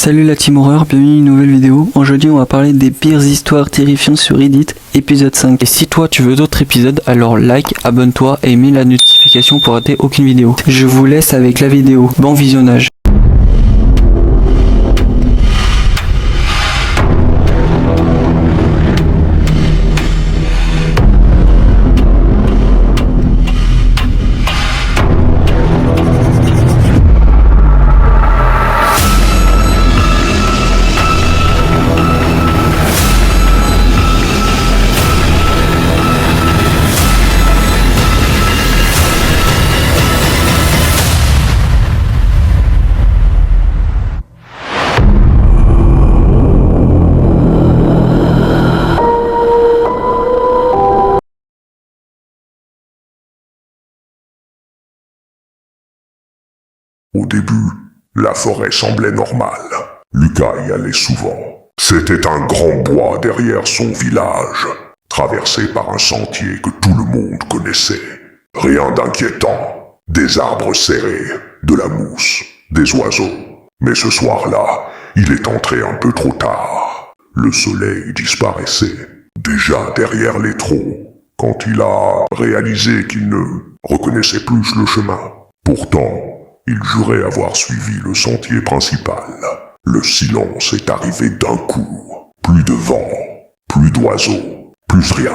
Salut la team horreur, bienvenue à une nouvelle vidéo. Aujourd'hui on va parler des pires histoires terrifiantes sur Reddit, épisode 5. Et si toi tu veux d'autres épisodes, alors like, abonne-toi et mets la notification pour rater aucune vidéo. Je vous laisse avec la vidéo. Bon visionnage. Au début, la forêt semblait normale. Lucas y allait souvent. C'était un grand bois derrière son village, traversé par un sentier que tout le monde connaissait. Rien d'inquiétant. Des arbres serrés, de la mousse, des oiseaux. Mais ce soir-là, il est entré un peu trop tard. Le soleil disparaissait, déjà derrière les troncs, quand il a réalisé qu'il ne reconnaissait plus le chemin. Pourtant, il jurait avoir suivi le sentier principal. Le silence est arrivé d'un coup. Plus de vent, plus d'oiseaux, plus rien.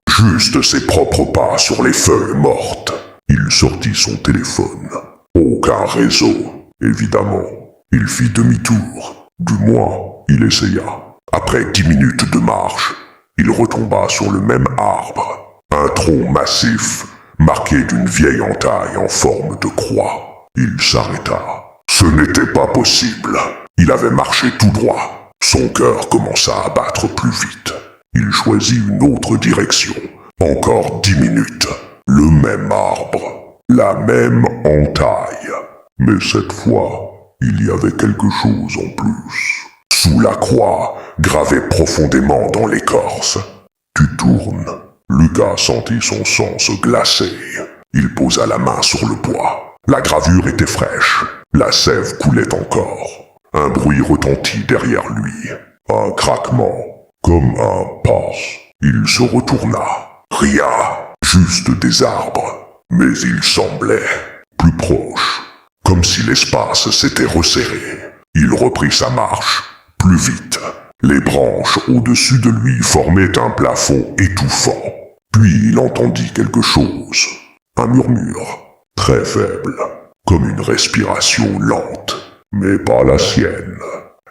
Juste ses propres pas sur les feuilles mortes. Il sortit son téléphone. Aucun réseau, évidemment. Il fit demi-tour. Du moins, il essaya. Après 10 minutes de marche, il retomba sur le même arbre. Un tronc massif, marqué d'une vieille entaille en forme de croix. Il s'arrêta. Ce n'était pas possible. Il avait marché tout droit. Son cœur commença à battre plus vite. Il choisit une autre direction. Encore 10 minutes. Le même arbre. La même entaille. Mais cette fois, il y avait quelque chose en plus. Sous la croix, gravée profondément dans l'écorce. Tu tournes. Lucas sentit son sang se glacer. Il posa la main sur le bois. La gravure était fraîche. La sève coulait encore. Un bruit retentit derrière lui. Un craquement, comme un pas. Il se retourna. Rien, juste des arbres. Mais il semblait plus proche, comme si l'espace s'était resserré. Il reprit sa marche, plus vite. Les branches au-dessus de lui formaient un plafond étouffant. Puis il entendit quelque chose. Un murmure. Très faible, comme une respiration lente, mais pas la sienne.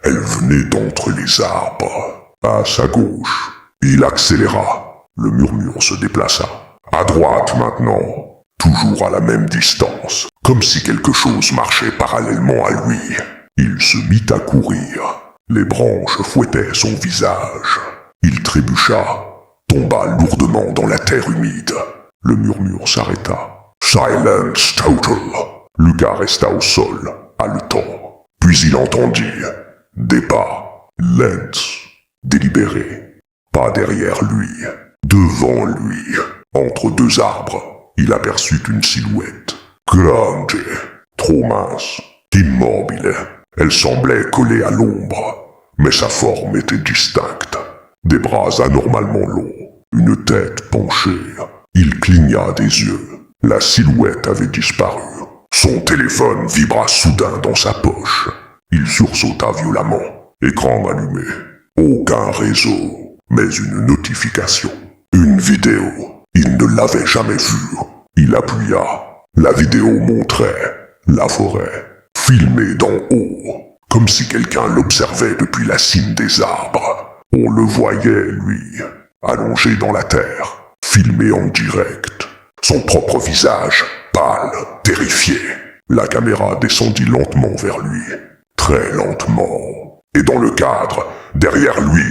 Elle venait d'entre les arbres. À sa gauche, il accéléra. Le murmure se déplaça. À droite maintenant, toujours à la même distance, comme si quelque chose marchait parallèlement à lui. Il se mit à courir. Les branches fouettaient son visage. Il trébucha, tomba lourdement dans la terre humide. Le murmure s'arrêta. Silence total. Lucas resta au sol, haletant. Puis il entendit des pas, lents, délibérés. Pas derrière lui, devant lui. Entre deux arbres, il aperçut une silhouette. Grande, trop mince, immobile. Elle semblait collée à l'ombre, mais sa forme était distincte. Des bras anormalement longs, une tête penchée. Il cligna des yeux. La silhouette avait disparu. Son téléphone vibra soudain dans sa poche. Il sursauta violemment. Écran allumé. Aucun réseau, mais une notification. Une vidéo. Il ne l'avait jamais vue. Il appuya. La vidéo montrait la forêt, filmée d'en haut, comme si quelqu'un l'observait depuis la cime des arbres. On le voyait, lui, allongé dans la terre, filmé en direct. Son propre visage, pâle, terrifié. La caméra descendit lentement vers lui, très lentement. Et dans le cadre, derrière lui,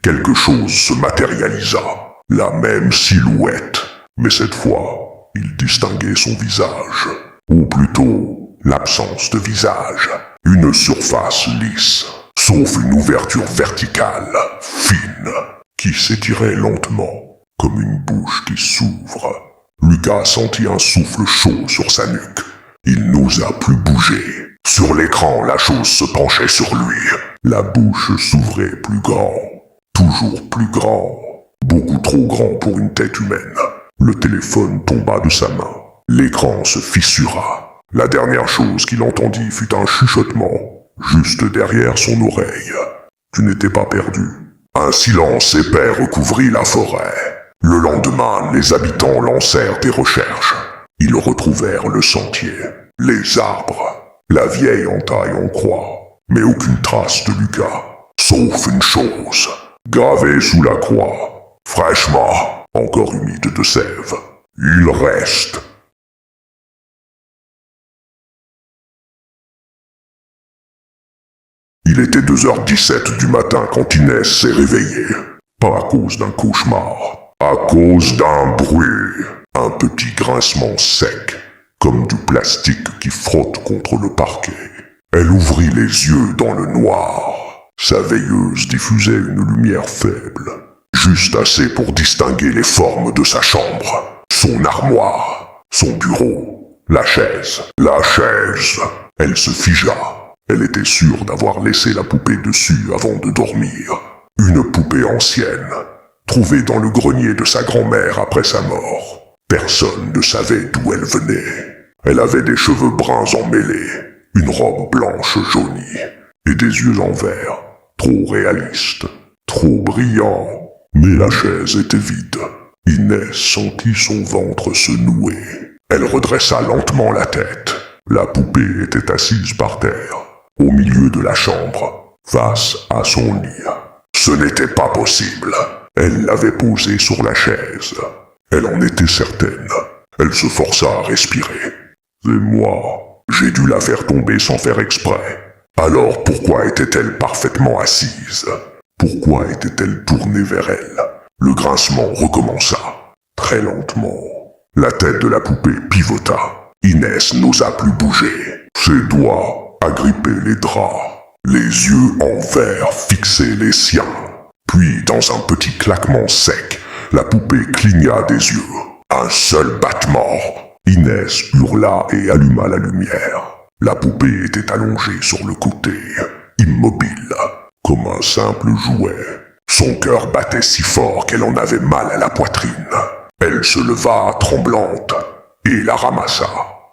quelque chose se matérialisa. La même silhouette. Mais cette fois, il distinguait son visage. Ou plutôt, l'absence de visage. Une surface lisse, sauf une ouverture verticale, fine, qui s'étirait lentement, comme une bouche qui s'ouvre. Lucas sentit un souffle chaud sur sa nuque. Il n'osa plus bouger. Sur l'écran, la chose se penchait sur lui. La bouche s'ouvrait plus grand, toujours plus grand, beaucoup trop grand pour une tête humaine. Le téléphone tomba de sa main. L'écran se fissura. La dernière chose qu'il entendit fut un chuchotement, juste derrière son oreille. Tu n'étais pas perdu. Un silence épais recouvrit la forêt. Le lendemain, les habitants lancèrent des recherches. Ils retrouvèrent le sentier, les arbres, la vieille entaille en croix, mais aucune trace de Lucas, sauf une chose, gravée sous la croix, fraîchement, encore humide de sève. Il reste. Il était 2h17 du matin quand Inès s'est réveillée. Pas à cause d'un cauchemar, à cause d'un bruit. Un petit grincement sec, comme du plastique qui frotte contre le parquet. Elle ouvrit les yeux dans le noir. Sa veilleuse diffusait une lumière faible, juste assez pour distinguer les formes de sa chambre. Son armoire, son bureau, la chaise. La chaise. Elle se figea. Elle était sûre d'avoir laissé la poupée dessus avant de dormir. Une poupée ancienne, trouvée dans le grenier de sa grand-mère après sa mort. Personne ne savait d'où elle venait. Elle avait des cheveux bruns emmêlés, une robe blanche jaunie, et des yeux en verre, trop réalistes, trop brillants. Mais la chaise était vide. Inès sentit son ventre se nouer. Elle redressa lentement la tête. La poupée était assise par terre, au milieu de la chambre, face à son lit. Ce n'était pas possible. Elle l'avait posée sur la chaise. Elle en était certaine. Elle se força à respirer. C'est moi. J'ai dû la faire tomber sans faire exprès. Alors pourquoi était-elle parfaitement assise? Pourquoi était-elle tournée vers elle? Le grincement recommença. Très lentement. La tête de la poupée pivota. Inès n'osa plus bouger. Ses doigts agrippaient les draps. Les yeux en verre fixaient les siens. Puis, dans un petit claquement sec, la poupée cligna des yeux. Un seul battement. Inès hurla et alluma la lumière. La poupée était allongée sur le côté, immobile, comme un simple jouet. Son cœur battait si fort qu'elle en avait mal à la poitrine. Elle se leva tremblante et la ramassa.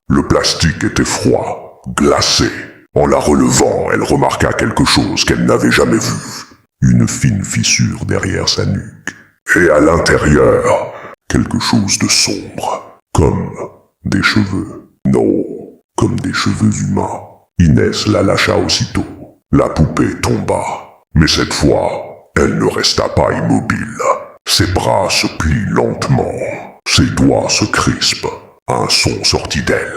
Le plastique était froid, glacé. En la relevant, elle remarqua quelque chose qu'elle n'avait jamais vu. Une fine fissure derrière sa nuque. Et à l'intérieur, quelque chose de sombre, comme des cheveux. Non, comme des cheveux humains. Inès la lâcha aussitôt. La poupée tomba, mais cette fois, elle ne resta pas immobile. Ses bras se plient lentement, ses doigts se crispent. Un son sortit d'elle,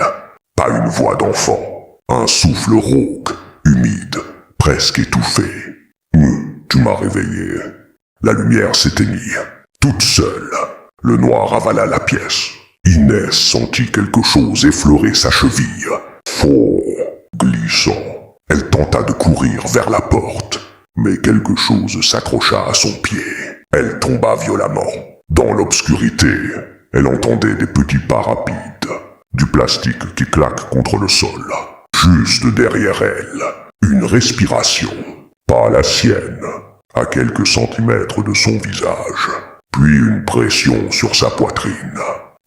pas une voix d'enfant, un souffle rauque, humide, presque étouffé. Tu m'as réveillé. La lumière s'éteignit. Toute seule, le noir avala la pièce. Inès sentit quelque chose effleurer sa cheville. Fort, glissant. Elle tenta de courir vers la porte, mais quelque chose s'accrocha à son pied. Elle tomba violemment. Dans l'obscurité, elle entendait des petits pas rapides, du plastique qui claque contre le sol. Juste derrière elle, une respiration, pas la sienne, à quelques centimètres de son visage, puis une pression sur sa poitrine,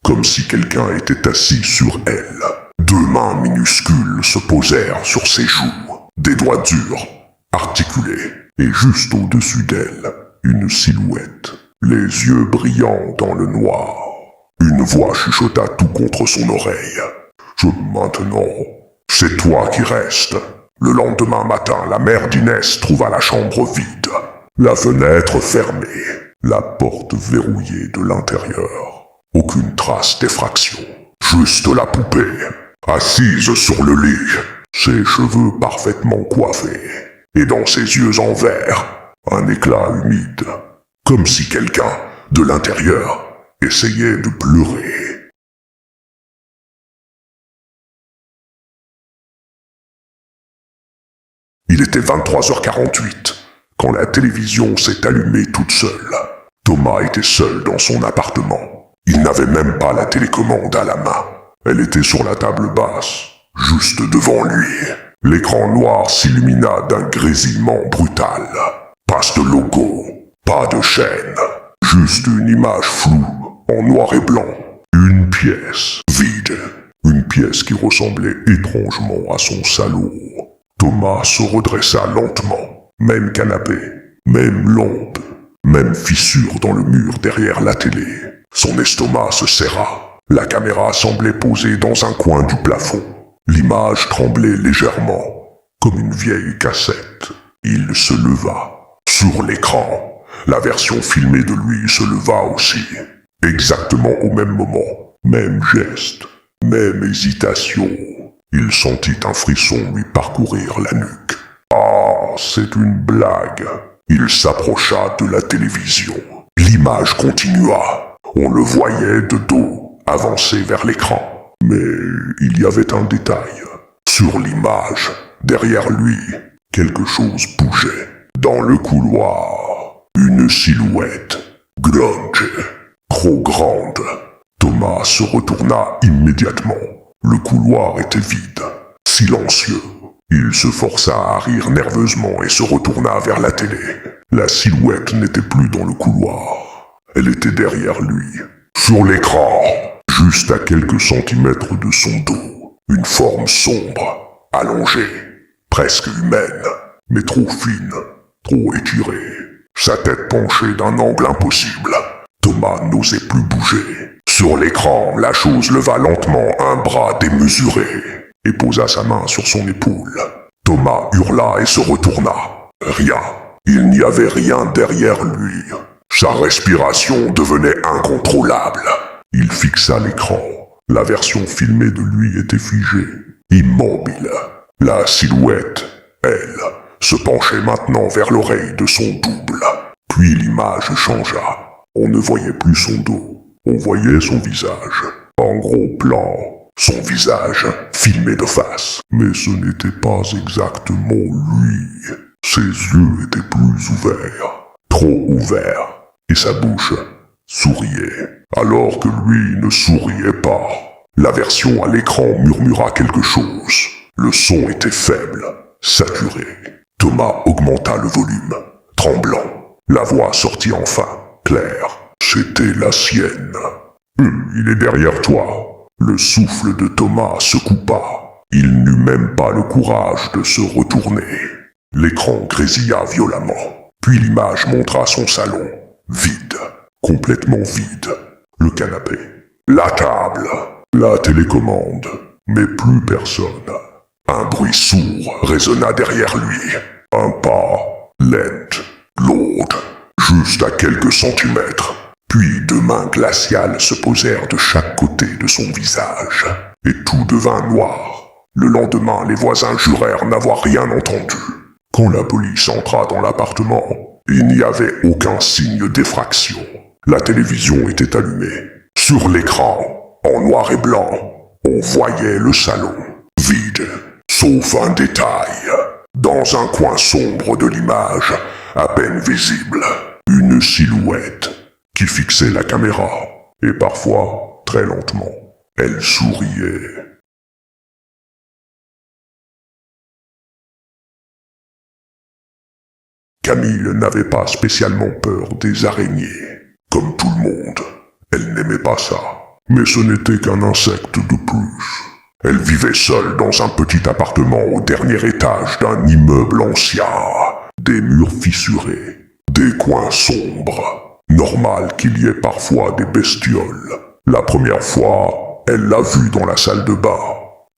comme si quelqu'un était assis sur elle. Deux mains minuscules se posèrent sur ses joues, des doigts durs, articulés, et juste au-dessus d'elle, une silhouette, les yeux brillants dans le noir. Une voix chuchota tout contre son oreille. Maintenant, c'est toi qui restes. Le lendemain matin, la mère d'Inès trouva la chambre vide, la fenêtre fermée, la porte verrouillée de l'intérieur. Aucune trace d'effraction, juste la poupée, assise sur le lit, ses cheveux parfaitement coiffés, et dans ses yeux en verre, un éclat humide, comme si quelqu'un, de l'intérieur, essayait de pleurer. Il était 23h48, quand la télévision s'est allumée toute seule. Thomas était seul dans son appartement. Il n'avait même pas la télécommande à la main. Elle était sur la table basse, juste devant lui. L'écran noir s'illumina d'un grésillement brutal. Pas de logo, pas de chaîne, juste une image floue, en noir et blanc. Une pièce, vide. Une pièce qui ressemblait étrangement à son salon. Thomas se redressa lentement. Même canapé, même lampe, même fissure dans le mur derrière la télé. Son estomac se serra. La caméra semblait posée dans un coin du plafond. L'image tremblait légèrement, comme une vieille cassette. Il se leva. Sur l'écran, la version filmée de lui se leva aussi. Exactement au même moment, même geste, même hésitation. Il sentit un frisson lui parcourir la nuque. Ah, c'est une blague. Il s'approcha de la télévision. L'image continua. On le voyait de dos, avancer vers l'écran. Mais il y avait un détail. Sur l'image, derrière lui, quelque chose bougeait. Dans le couloir, une silhouette, grunge, trop grande. Thomas se retourna immédiatement. Le couloir était vide, silencieux. Il se força à rire nerveusement et se retourna vers la télé. La silhouette n'était plus dans le couloir. Elle était derrière lui, sur l'écran, juste à quelques centimètres de son dos. Une forme sombre, allongée, presque humaine, mais trop fine, trop étirée. Sa tête penchée d'un angle impossible. Thomas n'osait plus bouger. Sur l'écran, la chose leva lentement un bras démesuré et posa sa main sur son épaule. Thomas hurla et se retourna. Rien. Il n'y avait rien derrière lui. Sa respiration devenait incontrôlable. Il fixa l'écran. La version filmée de lui était figée, immobile. La silhouette, elle, se penchait maintenant vers l'oreille de son double. Puis l'image changea. On ne voyait plus son dos. On voyait son visage. En gros plan, son visage filmé de face. Mais ce n'était pas exactement lui. Ses yeux étaient plus ouverts. Trop ouverts. Et sa bouche souriait. Alors que lui ne souriait pas. La version à l'écran murmura quelque chose. Le son était faible, saturé. Thomas augmenta le volume, tremblant. La voix sortit enfin, claire. C'était la sienne. Il est derrière toi. Le souffle de Thomas se coupa. Il n'eut même pas le courage de se retourner. L'écran grésilla violemment. Puis l'image montra son salon, vide, complètement vide. Le canapé, la table, la télécommande, mais plus personne. Un bruit sourd résonna derrière lui. Un pas, lent, lourd, juste à quelques centimètres. Puis deux mains glaciales se posèrent de chaque côté de son visage. Et tout devint noir. Le lendemain, les voisins jurèrent n'avoir rien entendu. Quand la police entra dans l'appartement, il n'y avait aucun signe d'effraction. La télévision était allumée. Sur l'écran, en noir et blanc, on voyait le salon, vide, sauf un détail. Dans un coin sombre de l'image, à peine visible, une silhouette qui fixait la caméra, et parfois, très lentement, elle souriait. Camille n'avait pas spécialement peur des araignées. Comme tout le monde, elle n'aimait pas ça. Mais ce n'était qu'un insecte de plus. Elle vivait seule dans un petit appartement au dernier étage d'un immeuble ancien. Des murs fissurés, des coins sombres. Normal qu'il y ait parfois des bestioles. La première fois, elle l'a vue dans la salle de bain.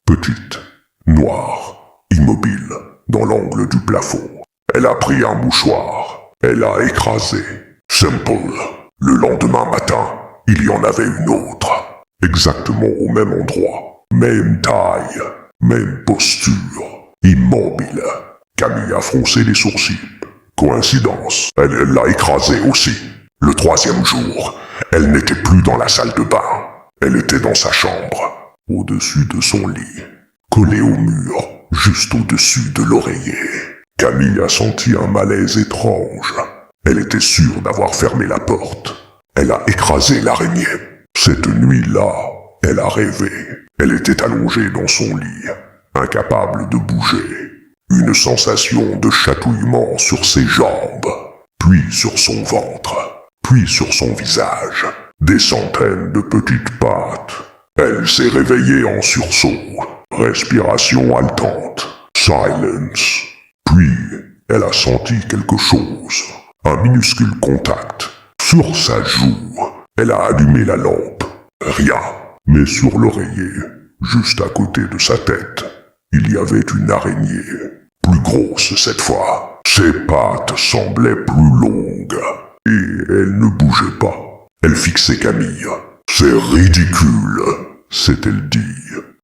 Petite, noire, immobile, dans l'angle du plafond. Elle a pris un mouchoir. Elle a écrasé. Simple. Le lendemain matin, il y en avait une autre. Exactement au même endroit. Même taille. Même posture. Immobile. Camille a froncé les sourcils. Coïncidence. Elle l'a écrasée aussi. Le troisième jour, elle n'était plus dans la salle de bain. Elle était dans sa chambre. Au-dessus de son lit. Collée au mur. Juste au-dessus de l'oreiller. Camille a senti un malaise étrange. Elle était sûre d'avoir fermé la porte. Elle a écrasé l'araignée. Cette nuit-là, elle a rêvé. Elle était allongée dans son lit. Un incapable de bouger. Une sensation de chatouillement sur ses jambes, puis sur son ventre, puis sur son visage. Des centaines de petites pattes. Elle s'est réveillée en sursaut. Respiration haletante. Silence. Puis, elle a senti quelque chose. Un minuscule contact. Sur sa joue. Elle a allumé la lampe. Rien. Mais sur l'oreiller, juste à côté de sa tête, il y avait une araignée. Plus grosse cette fois. Ses pattes semblaient plus longues. Et elle ne bougeait pas. Elle fixait Camille. « C'est ridicule !» s'est-elle dit.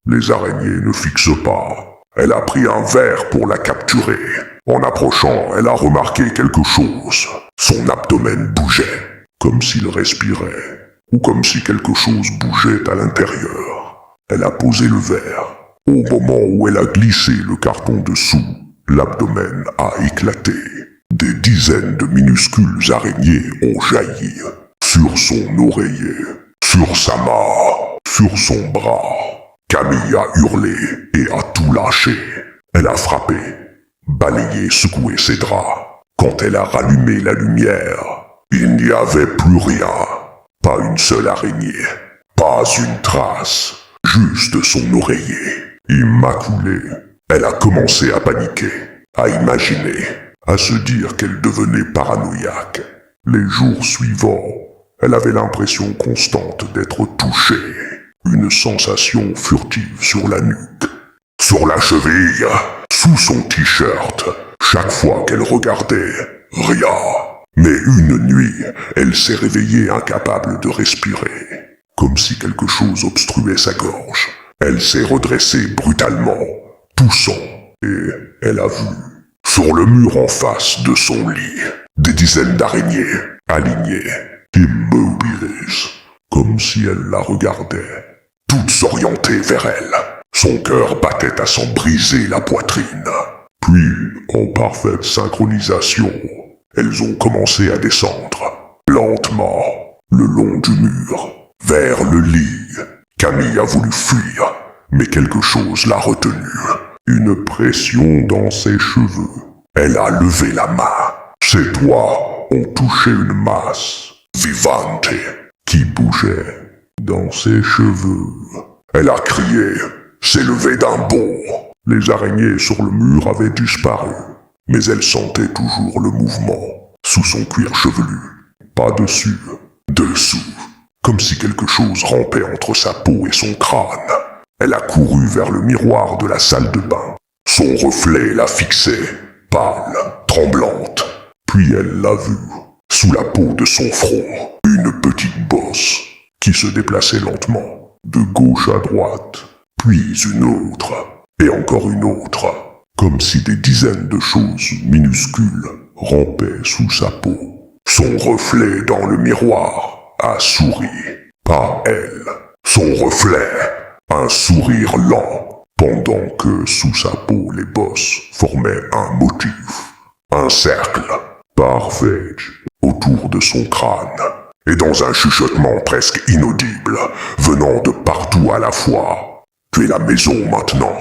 Les araignées ne fixent pas. Elle a pris un verre pour la capturer. En approchant, elle a remarqué quelque chose. Son abdomen bougeait, comme s'il respirait, ou comme si quelque chose bougeait à l'intérieur. Elle a posé le verre. Au moment où elle a glissé le carton dessous, l'abdomen a éclaté. Des dizaines de minuscules araignées ont jailli. Sur son oreiller, sur sa main, sur son bras. Camille a hurlé et a tout lâché. Elle a frappé, balayé, secoué ses draps. Quand elle a rallumé la lumière, il n'y avait plus rien. Pas une seule araignée, pas une trace, juste son oreiller. Immaculée, elle a commencé à paniquer, à imaginer, à se dire qu'elle devenait paranoïaque. Les jours suivants, elle avait l'impression constante d'être touchée. Une sensation furtive sur la nuque, sur la cheville, sous son t-shirt. Chaque fois qu'elle regardait, rien. Mais une nuit, elle s'est réveillée incapable de respirer, comme si quelque chose obstruait sa gorge. Elle s'est redressée brutalement, toussant, et elle a vu, sur le mur en face de son lit, des dizaines d'araignées alignées, immobiles, comme si elle la regardait, toutes s'orientaient vers elle. Son cœur battait à s'en briser la poitrine. Puis, en parfaite synchronisation, elles ont commencé à descendre, lentement, le long du mur, vers le lit. Camille a voulu fuir, mais quelque chose l'a retenue. Une pression dans ses cheveux. Elle a levé la main. Ses doigts ont touché une masse vivante qui bougeait dans ses cheveux. Elle a crié, s'est levée d'un bond. Les araignées sur le mur avaient disparu, mais elle sentait toujours le mouvement sous son cuir chevelu. Pas dessus, dessous, comme si quelque chose rampait entre sa peau et son crâne. Elle a couru vers le miroir de la salle de bain. Son reflet la fixait, pâle, tremblante. Puis elle l'a vue, sous la peau de son front, une petite bosse qui se déplaçait lentement, de gauche à droite, puis une autre, et encore une autre, comme si des dizaines de choses minuscules rampaient sous sa peau. Son reflet dans le miroir a souri, pas elle. Son reflet, un sourire lent, pendant que sous sa peau les bosses formaient un motif, un cercle parfait autour de son crâne, et dans un chuchotement presque inaudible, venant de partout à la fois. Tu es la maison maintenant.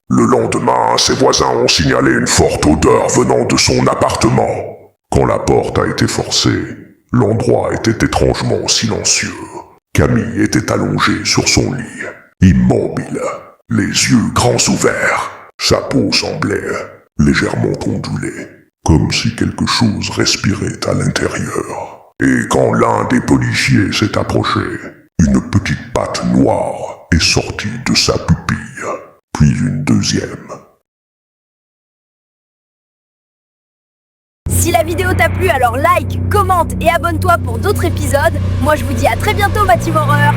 Le lendemain, ses voisins ont signalé une forte odeur venant de son appartement. Quand la porte a été forcée, l'endroit était étrangement silencieux. Camille était allongée sur son lit, immobile, les yeux grands ouverts. Sa peau semblait légèrement ondulée, comme si quelque chose respirait à l'intérieur. Et quand l'un des policiers s'est approché, une petite patte noire est sortie de sa pupille, puis une deuxième. Si la vidéo t'a plu, alors like, commente et abonne-toi pour d'autres épisodes. Moi je vous dis à très bientôt ma team horreur.